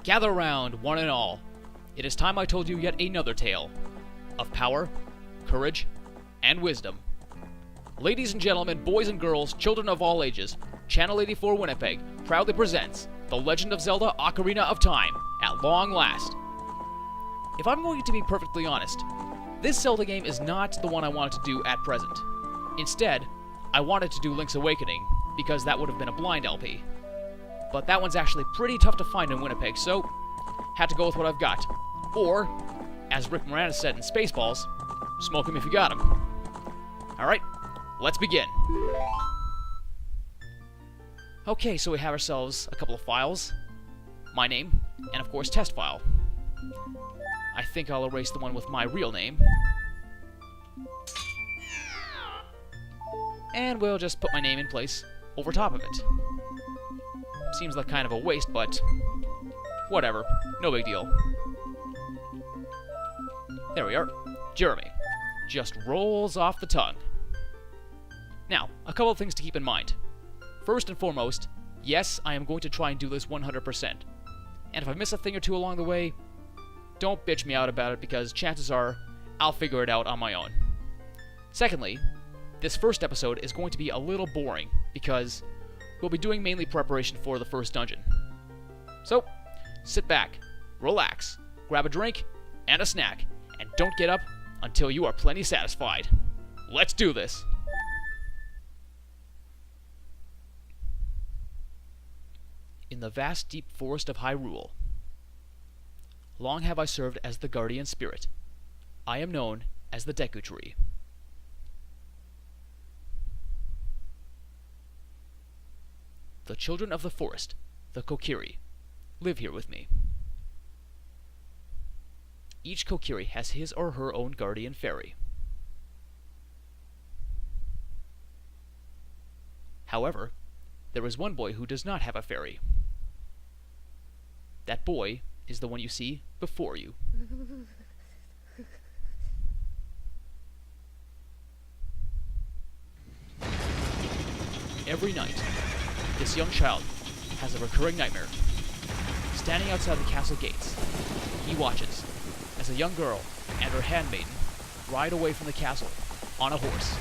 Gather round, one and all. It is time I told you yet another tale of power, courage, and wisdom. Ladies and gentlemen, boys and girls, children of all ages, Channel 84 Winnipeg proudly presents The Legend of Zelda Ocarina of Time at long last. If I'm going to be perfectly honest, this Zelda game is not the one I wanted to do at present. Instead, I wanted to do Link's Awakening, because that would have been a blind LP. But that one's actually pretty tough to find in Winnipeg, so had to go with what I've got. Or, as Rick Moranis said in Spaceballs, smoke 'em if you got 'em. Alright, let's begin. Okay, so we have ourselves a couple of files. My name, and of course test file. I think I'll erase the one with my real name. And we'll just put my name in place over top of it. Seems like kind of a waste, but whatever, no big deal. There we are. Jeremy. Just rolls off the tongue. Now, a couple of things to keep in mind. First and foremost, yes, I am going to try and do this 100%. And if I miss a thing or two along the way, don't bitch me out about it, because chances are I'll figure it out on my own. Secondly, this first episode is going to be a little boring, because we'll be doing mainly preparation for the first dungeon. So, sit back, relax, grab a drink and a snack, and don't get up until you are plenty satisfied. Let's do this! In the vast deep forest of Hyrule, long have I served as the guardian spirit. I am known as the Deku Tree. The children of the forest, the Kokiri, live here with me. Each Kokiri has his or her own guardian fairy. However, there is one boy who does not have a fairy. That boy is the one you see before you. Every night, this young child has a recurring nightmare. Standing outside the castle gates, he watches as a young girl and her handmaiden ride away from the castle on a horse.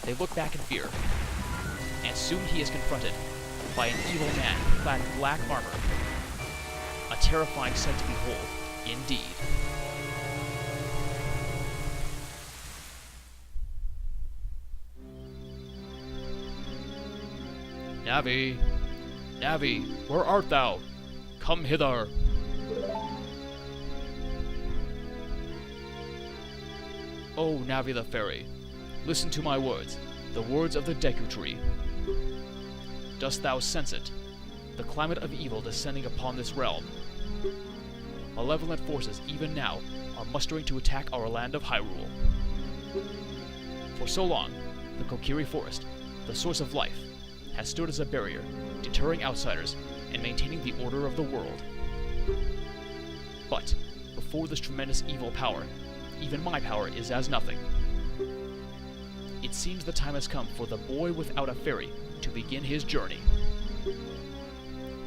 They look back in fear, and soon he is confronted by an evil man clad in black armor. A terrifying sight to behold, indeed. Navi! Navi, where art thou? Come hither! O Navi the Fairy, listen to my words, the words of the Deku Tree. Dost thou sense it? The climate of evil descending upon this realm. Malevolent forces, even now, are mustering to attack our land of Hyrule. For so long, the Kokiri Forest, the source of life, has stood as a barrier, deterring outsiders and maintaining the order of the world. But, before this tremendous evil power, even my power is as nothing. It seems the time has come for the boy without a fairy to begin his journey.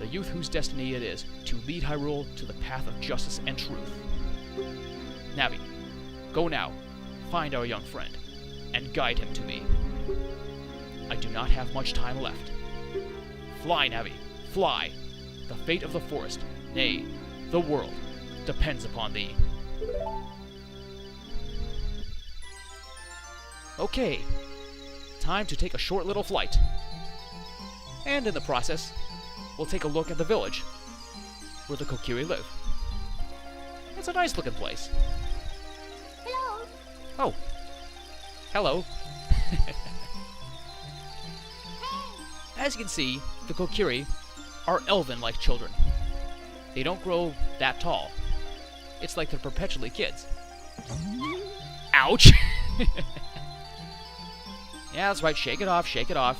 The youth whose destiny it is to lead Hyrule to the path of justice and truth. Navi, go now, find our young friend, and guide him to me. I do not have much time left. Fly, Navi, fly! The fate of the forest, nay, the world, depends upon thee. Okay, time to take a short little flight. And in the process, we'll take a look at the village where the Kokiri live. It's a nice looking place. Hello. Oh. Hello. As you can see, the Kokiri are elven-like children. They don't grow that tall. It's like they're perpetually kids. Ouch! Yeah, that's right, shake it off, shake it off.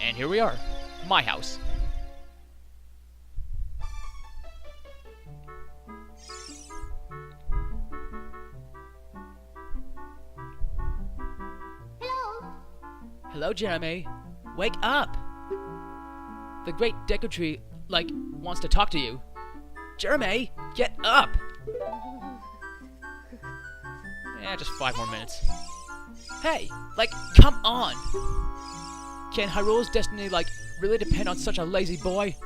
And here we are, my house. Hello. Hello, Jeremy. Wake up! The Great Deku Tree, wants to talk to you. Jeremy, get up! Yeah, just 5 more minutes. Hey, like, come on! Can Hyrule's destiny, like, really depend on such a lazy boy?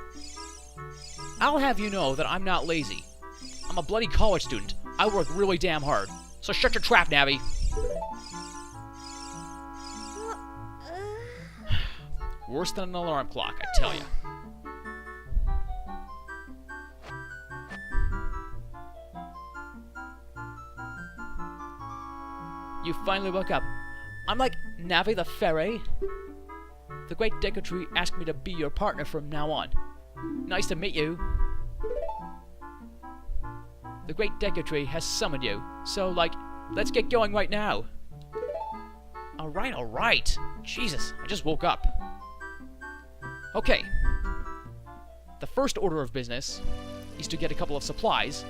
I'll have you know that I'm not lazy. I'm a bloody college student. I work really damn hard. So shut your trap, Navi. Worse than an alarm clock, I tell ya. You finally woke up. I'm like Navi the fairy. The Great Deku Tree asked me to be your partner from now on. Nice to meet you. The Great Deku Tree has summoned you, so, like, let's get going right now. Alright. Jesus, I just woke up. Okay. The first order of business is to get a couple of supplies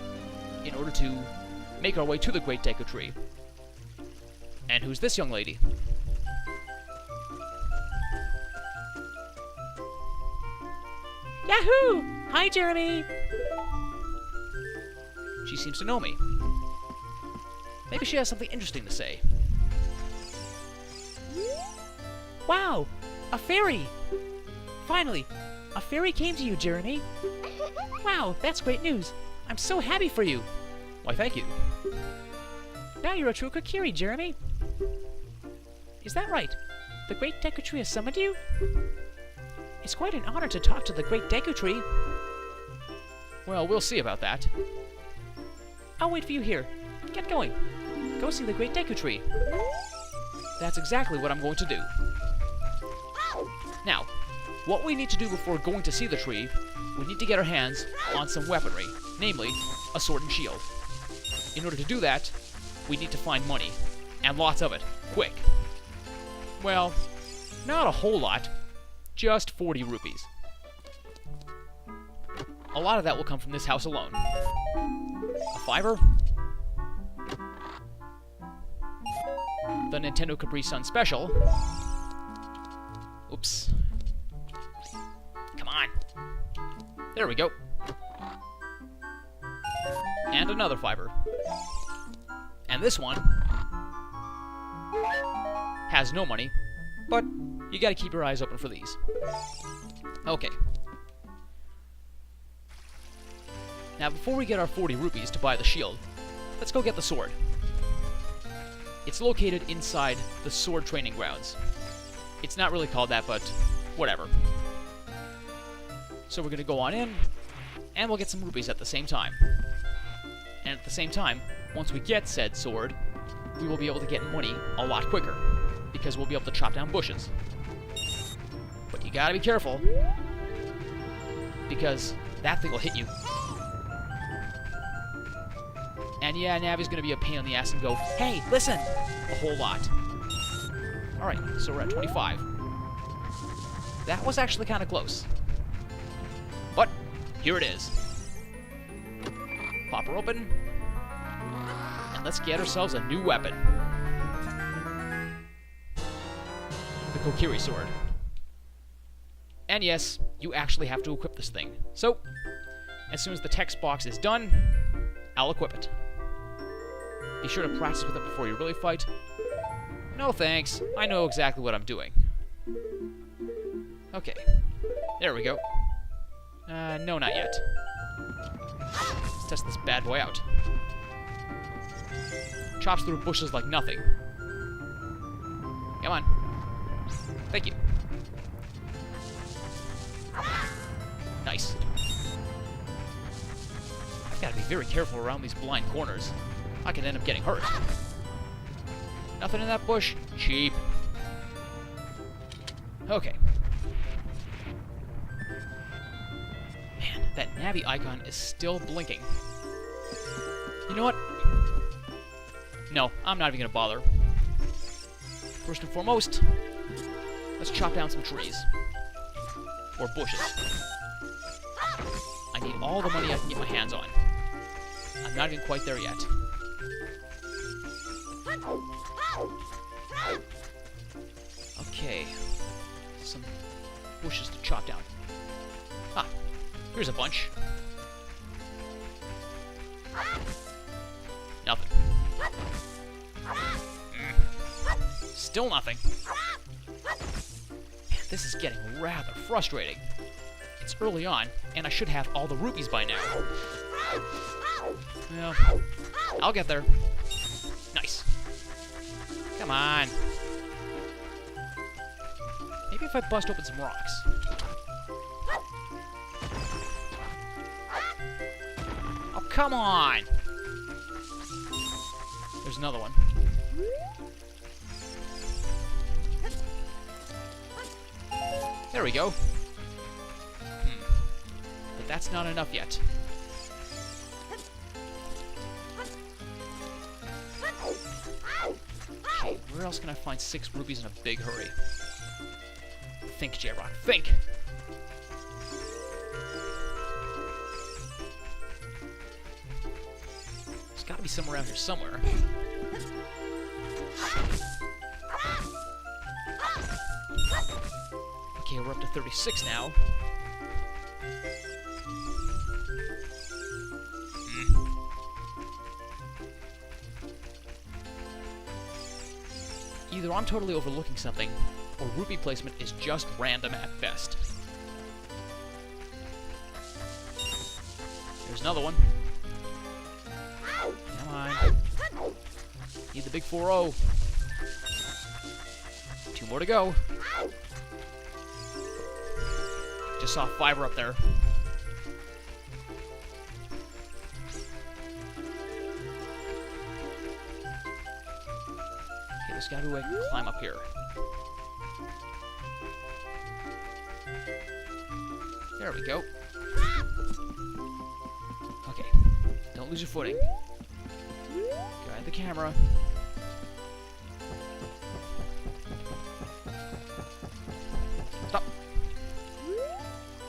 in order to make our way to the Great Deku Tree. And who's this young lady? Yahoo! Hi, Jeremy! She seems to know me. Maybe she has something interesting to say. Wow! A fairy! Finally, a fairy came to you, Jeremy. Wow, that's great news. I'm so happy for you. Why, thank you. Now you're a true Kokiri, Jeremy. Is that right? The Great Deku Tree has summoned you? It's quite an honor to talk to the Great Deku Tree. Well, we'll see about that. I'll wait for you here. Get going. Go see the Great Deku Tree. That's exactly what I'm going to do. Now, what we need to do before going to see the tree, we need to get our hands on some weaponry, namely, a sword and shield. In order to do that, we need to find money, and lots of it, quick. Well, not a whole lot, just 40 rupees. A lot of that will come from this house alone. A fiver? The Nintendo Capri Sun Special. Oops. Come on. There we go. And another fiver. And this one has no money, but you gotta keep your eyes open for these. Okay. Now, before we get our 40 rupees to buy the shield, let's go get the sword. It's located inside the sword training grounds. It's not really called that, but whatever. So we're gonna go on in, and we'll get some rupees at the same time. And at the same time, once we get said sword, we will be able to get money a lot quicker, because we'll be able to chop down bushes. But you gotta be careful, because that thing will hit you. And yeah, Navi's gonna be a pain in the ass and go, hey, listen! A whole lot. Alright, so we're at 25. That was actually kind of close. But, here it is. Pop her open. And let's get ourselves a new weapon. The Kokiri sword. And yes, you actually have to equip this thing. So, as soon as the text box is done, I'll equip it. Be sure to practice with it before you really fight. No thanks, I know exactly what I'm doing. Okay, there we go. No, not yet. Let's test this bad boy out. Chops through bushes like nothing. Come on. Thank you. Nice. I've got to be very careful around these blind corners. I could end up getting hurt. Nothing in that bush? Cheap. Okay. Man, that Navi icon is still blinking. You know what? No, I'm not even gonna bother. First and foremost, let's chop down some trees. Or bushes. I need all the money I can get my hands on. I'm not even quite there yet. Okay. Some bushes to chop down. Ah, Here's a bunch. Nothing. Still nothing. Man, this is getting rather frustrating. It's early on, and I should have all the rupees by now. Well, I'll get there. Nice. Come on. Maybe if I bust open some rocks. Oh, come on! There's another one. There we go. But that's not enough yet. Okay, where else can I find 6 rupees in a big hurry? Think, J-Rock, think! There's gotta be somewhere around here somewhere. Okay, we're up to 36 now. Either I'm totally overlooking something, or rupee placement is just random at best. There's another one. Come on. Need the big 4-0. 2 more to go. Just saw a 5er up there. Okay, there's gotta be a way to climb up here. There we go. Okay, don't lose your footing. Guide the camera. Stop.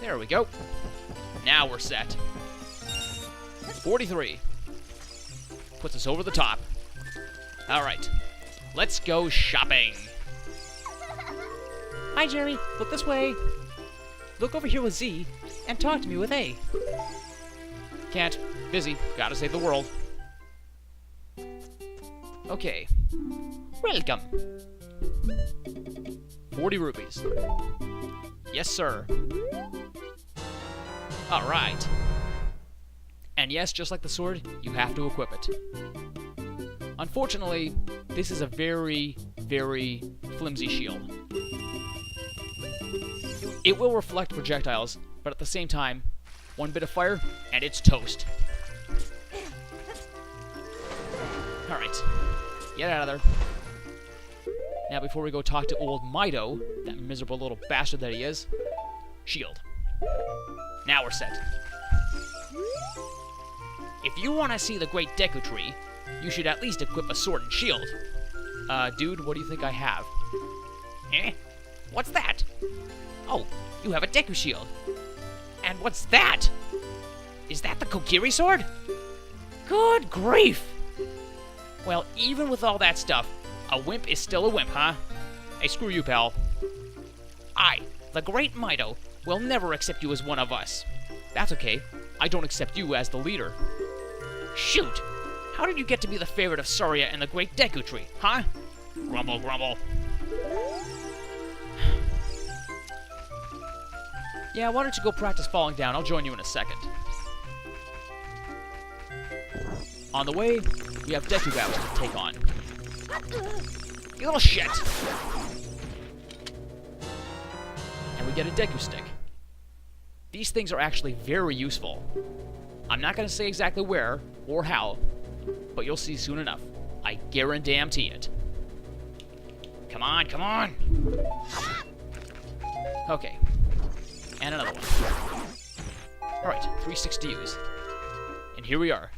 There we go. Now we're set. 43. Puts us over the top. Alright. Let's go shopping. Hi, Jerry. Look this way. Look over here with Z, and talk to me with A. Can't. Busy. Gotta save the world. Okay. Welcome. 40 rupees. Yes, sir. Alright. And yes, just like the sword, you have to equip it. Unfortunately, this is a very, very flimsy shield. It will reflect projectiles, but at the same time, one bit of fire, and it's toast. Alright. Get out of there. Now, before we go talk to old Mido, that miserable little bastard that he is, shield. Now we're set. If you want to see the Great Deku Tree, you should at least equip a sword and shield. Dude, what do you think I have? Eh? What's that? Oh, you have a Deku shield. And what's that? Is that the Kokiri sword? Good grief! Well, even with all that stuff, a wimp is still a wimp, huh? Hey, screw you, pal. I, the Great Mido, will never accept you as one of us. That's okay. I don't accept you as the leader. Shoot! How did you get to be the favorite of Saria and the Great Deku Tree, huh? Grumble, grumble. Yeah, why don't you go practice falling down? I'll join you in a second. On the way, we have Deku battles to take on. You little shit! And we get a Deku stick. These things are actually very useful. I'm not going to say exactly where or how, but you'll see soon enough. I guarantee it. Come on, come on! Okay. And another one. Alright, 3 sticks to use. And here we are.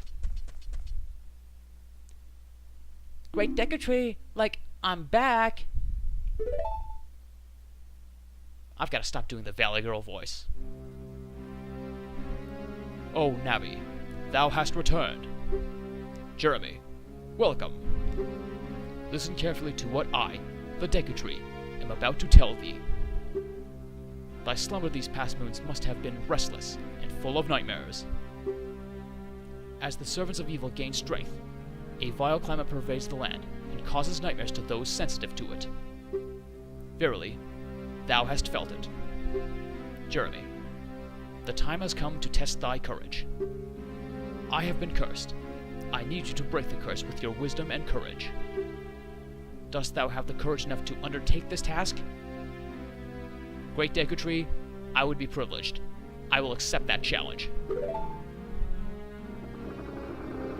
Great Deku Tree, like, I'm back. I've got to stop doing the Valley Girl voice. Oh, Navi, thou hast returned. Jeremy, welcome. Listen carefully to what I, the Deku Tree, am about to tell thee. Thy slumber these past moons must have been restless and full of nightmares. As the servants of evil gain strength, a vile climate pervades the land and causes nightmares to those sensitive to it. Verily, thou hast felt it. Jeremy, the time has come to test thy courage. I have been cursed. I need you to break the curse with your wisdom and courage. Dost thou have the courage enough to undertake this task? Great Deku Tree, I would be privileged. I will accept that challenge.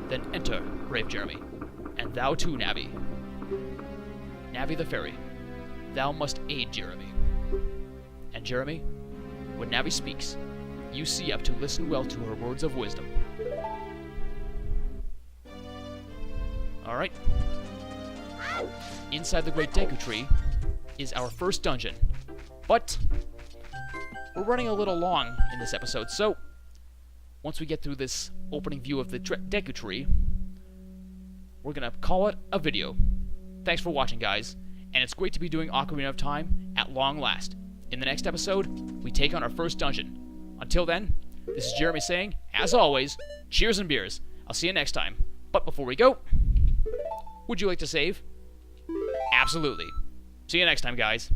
Then enter, brave Jeremy, and thou too, Navi. Navi the fairy, thou must aid Jeremy. And Jeremy, when Navi speaks, you see up to listen well to her words of wisdom. Alright. Inside the Great Deku Tree is our first dungeon. But we're running a little long in this episode, so once we get through this opening view of the Deku Tree, we're gonna call it a video. Thanks for watching, guys, and it's great to be doing Ocarina of Time at long last. In the next episode, we take on our first dungeon. Until then, this is Jeremy saying, as always, cheers and beers. I'll see you next time. But before we go, would you like to save? Absolutely. See you next time, guys.